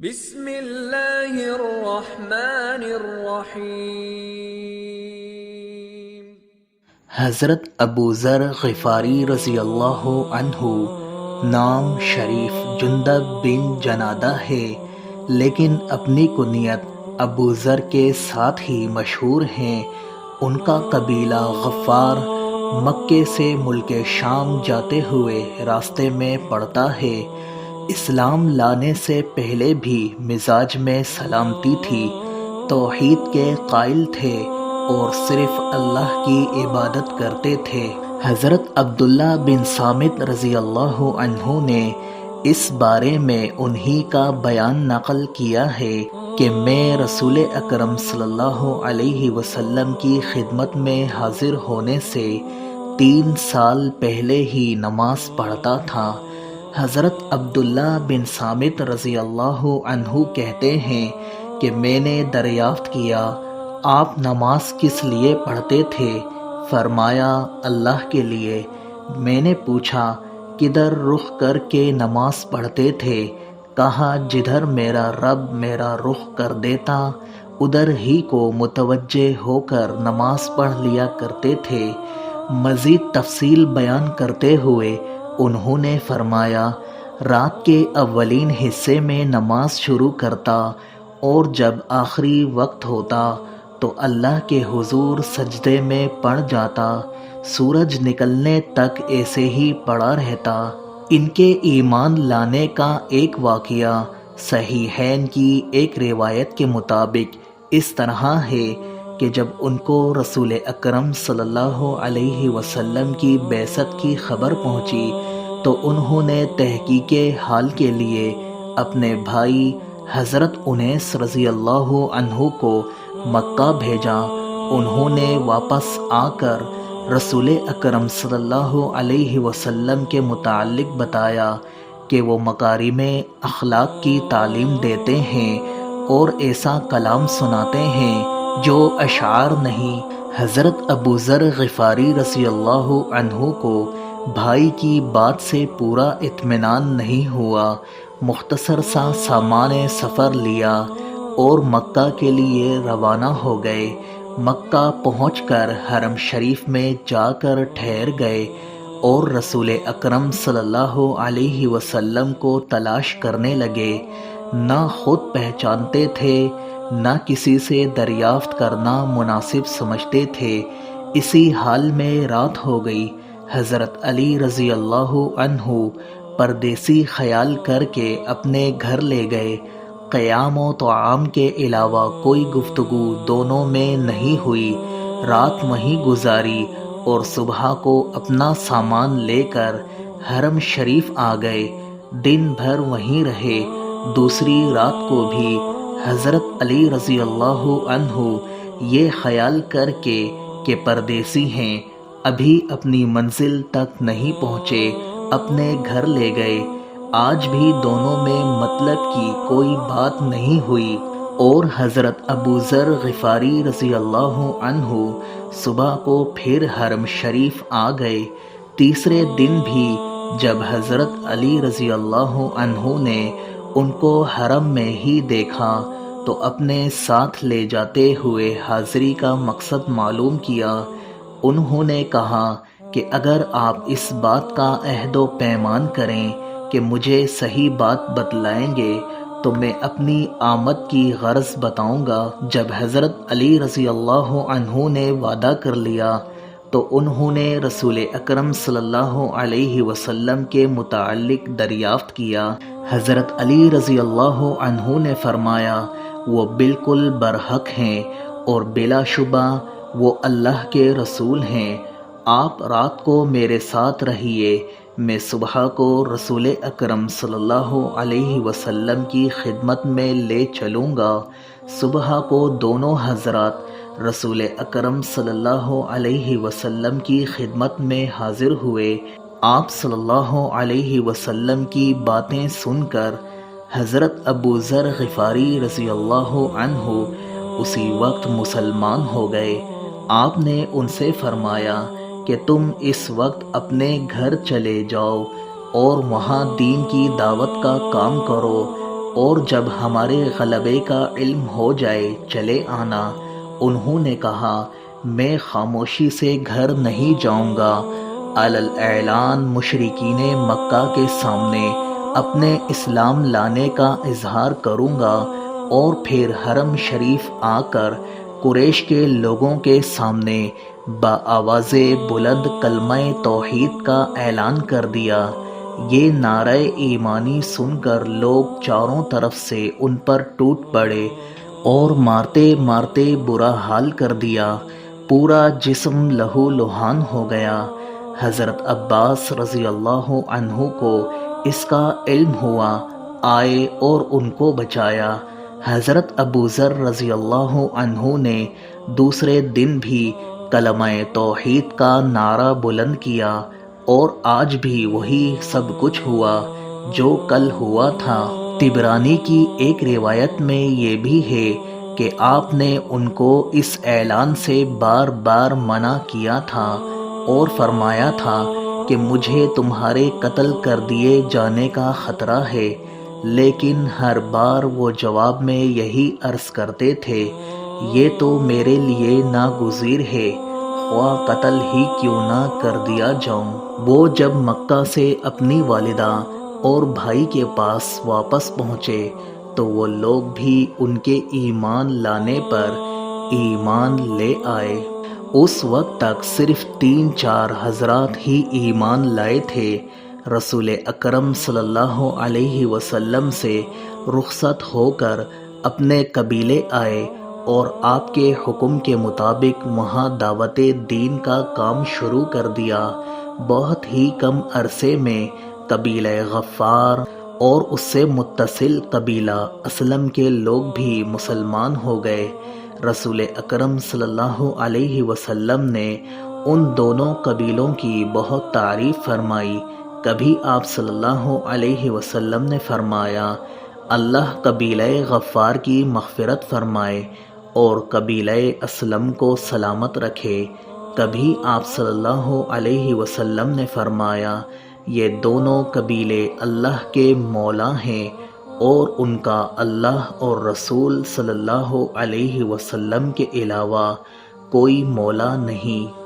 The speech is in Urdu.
بسم اللہ الرحمن الرحیم۔ حضرت ابو ذر غفاری رضی اللہ عنہ نام شریف جندب بن جنادہ ہے، لیکن اپنی کنیت ابو ذر کے ساتھ ہی مشہور ہیں۔ ان کا قبیلہ غفار مکے سے ملک شام جاتے ہوئے راستے میں پڑتا ہے۔ اسلام لانے سے پہلے بھی مزاج میں سلامتی تھی، توحید کے قائل تھے اور صرف اللہ کی عبادت کرتے تھے۔ حضرت عبداللہ بن صامت رضی اللہ عنہ نے اس بارے میں انہی کا بیان نقل کیا ہے کہ میں رسول اکرم صلی اللہ علیہ وسلم کی خدمت میں حاضر ہونے سے 3 سال پہلے ہی نماز پڑھتا تھا۔ حضرت عبداللہ بن صامت رضی اللہ عنہ کہتے ہیں کہ میں نے دریافت کیا، آپ نماز کس لیے پڑھتے تھے؟ فرمایا، اللہ کے لیے۔ میں نے پوچھا، کدھر رخ کر کے نماز پڑھتے تھے؟ کہا، جدھر میرا رب میرا رخ کر دیتا ادھر ہی کو متوجہ ہو کر نماز پڑھ لیا کرتے تھے۔ مزید تفصیل بیان کرتے ہوئے انہوں نے فرمایا، رات کے اولین حصے میں نماز شروع کرتا اور جب آخری وقت ہوتا تو اللہ کے حضور سجدے میں پڑ جاتا، سورج نکلنے تک ایسے ہی پڑا رہتا۔ ان کے ایمان لانے کا ایک واقعہ صحیحین کی ایک روایت کے مطابق اس طرح ہے کہ جب ان کو رسول اکرم صلی اللہ علیہ وسلم کی بعثت کی خبر پہنچی تو انہوں نے تحقیق حال کے لیے اپنے بھائی حضرت انیس رضی اللہ عنہ کو مکہ بھیجا۔ انہوں نے واپس آ کر رسول اکرم صلی اللہ علیہ وسلم کے متعلق بتایا کہ وہ مکارم اخلاق کی تعلیم دیتے ہیں اور ایسا کلام سناتے ہیں جو اشعار نہیں۔ حضرت ابو ذر غفاری رضی اللہ عنہ کو بھائی کی بات سے پورا اطمینان نہیں ہوا، مختصر سا سامان سفر لیا اور مکہ کے لیے روانہ ہو گئے۔ مکہ پہنچ کر حرم شریف میں جا کر ٹھہر گئے اور رسول اکرم صلی اللہ علیہ وسلم کو تلاش کرنے لگے۔ نہ خود پہچانتے تھے، نہ کسی سے دریافت کرنا مناسب سمجھتے تھے۔ اسی حال میں رات ہو گئی۔ حضرت علی رضی اللہ عنہ پردیسی خیال کر کے اپنے گھر لے گئے۔ قیام و طعام کے علاوہ کوئی گفتگو دونوں میں نہیں ہوئی۔ رات وہیں گزاری اور صبح کو اپنا سامان لے کر حرم شریف آ گئے۔ دن بھر وہیں رہے۔ دوسری رات کو بھی حضرت علی رضی اللہ عنہ یہ خیال کر کے کہ پردیسی ہیں، ابھی اپنی منزل تک نہیں پہنچے، اپنے گھر لے گئے۔ آج بھی دونوں میں مطلب کی کوئی بات نہیں ہوئی اور حضرت ابو ذر غفاری رضی اللہ عنہ صبح کو پھر حرم شریف آ گئے۔ تیسرے دن بھی جب حضرت علی رضی اللہ عنہ نے ان کو حرم میں ہی دیکھا تو اپنے ساتھ لے جاتے ہوئے حاضری کا مقصد معلوم کیا۔ انہوں نے کہا کہ اگر آپ اس بات کا عہد و پیمان کریں کہ مجھے صحیح بات بتلائیں گے تو میں اپنی آمد کی غرض بتاؤں گا۔ جب حضرت علی رضی اللہ عنہ نے وعدہ کر لیا تو انہوں نے رسول اکرم صلی اللہ علیہ وسلم کے متعلق دریافت کیا۔ حضرت علی رضی اللہ عنہ نے فرمایا، وہ بالکل برحق ہیں اور بلا شبہ وہ اللہ کے رسول ہیں۔ آپ رات کو میرے ساتھ رہیے، میں صبح کو رسول اکرم صلی اللہ علیہ وسلم کی خدمت میں لے چلوں گا۔ صبح کو دونوں حضرات رسول اکرم صلی اللہ علیہ وسلم کی خدمت میں حاضر ہوئے۔ آپ صلی اللہ علیہ وسلم کی باتیں سن کر حضرت ابو ذر غفاری رضی اللہ عنہ اسی وقت مسلمان ہو گئے۔ آپ نے ان سے فرمایا کہ تم اس وقت اپنے گھر چلے جاؤ اور وہاں دین کی دعوت کا کام کرو۔ اور جب ہمارے غلبے کا علم ہو جائے چلے آنا۔ انہوں نے کہا میں خاموشی سے گھر نہیں جاؤں گا، علی الاعلان مشرکین مکہ کے سامنے اپنے اسلام لانے کا اظہار کروں گا، اور پھر حرم شریف آ کر قریش کے لوگوں کے سامنے بآواز بلند کلمہ توحید کا اعلان کر دیا۔ یہ نعرہ ایمانی سن کر لوگ چاروں طرف سے ان پر ٹوٹ پڑے اور مارتے مارتے برا حال کر دیا، پورا جسم لہو لہان ہو گیا۔ حضرت عباس رضی اللہ عنہ کو اس کا علم ہوا، آئے اور ان کو بچایا۔ حضرت ابو ذر رضی اللہ عنہ نے دوسرے دن بھی کلمہ توحید کا نعرہ بلند کیا، اور آج بھی وہی سب کچھ ہوا جو کل ہوا تھا۔ طبرانی کی ایک روایت میں یہ بھی ہے کہ آپ نے ان کو اس اعلان سے بار بار منع کیا تھا اور فرمایا تھا کہ مجھے تمہارے قتل کر دیے جانے کا خطرہ ہے، لیکن ہر بار وہ جواب میں یہی عرض کرتے تھے، یہ تو میرے لیے ناگزیر ہے، خواہ قتل ہی کیوں نہ کر دیا جاؤں۔ وہ جب مکہ سے اپنی والدہ اور بھائی کے پاس واپس پہنچے تو وہ لوگ بھی ان کے ایمان لانے پر ایمان لے آئے۔ اس وقت تک صرف 3-4 حضرات ہی ایمان لائے تھے۔ رسول اکرم صلی اللہ علیہ وسلم سے رخصت ہو کر اپنے قبیلے آئے اور آپ کے حکم کے مطابق وہاں دعوت دین کا کام شروع کر دیا۔ بہت ہی کم عرصے میں قبیلہ غفار اور اس سے متصل قبیلہ اسلم کے لوگ بھی مسلمان ہو گئے۔ رسول اکرم صلی اللہ علیہ وسلم نے ان دونوں قبیلوں کی بہت تعریف فرمائی۔ کبھی آپ صلی اللہ علیہ وسلم نے فرمایا، اللہ قبیلہ غفار کی مغفرت فرمائے اور قبیلہ اسلم کو سلامت رکھے۔ کبھی آپ صلی اللہ علیہ وسلم نے فرمایا، یہ دونوں قبیلے اللہ کے مولا ہیں اور ان کا اللہ اور رسول صلی اللہ علیہ وسلم کے علاوہ کوئی مولا نہیں۔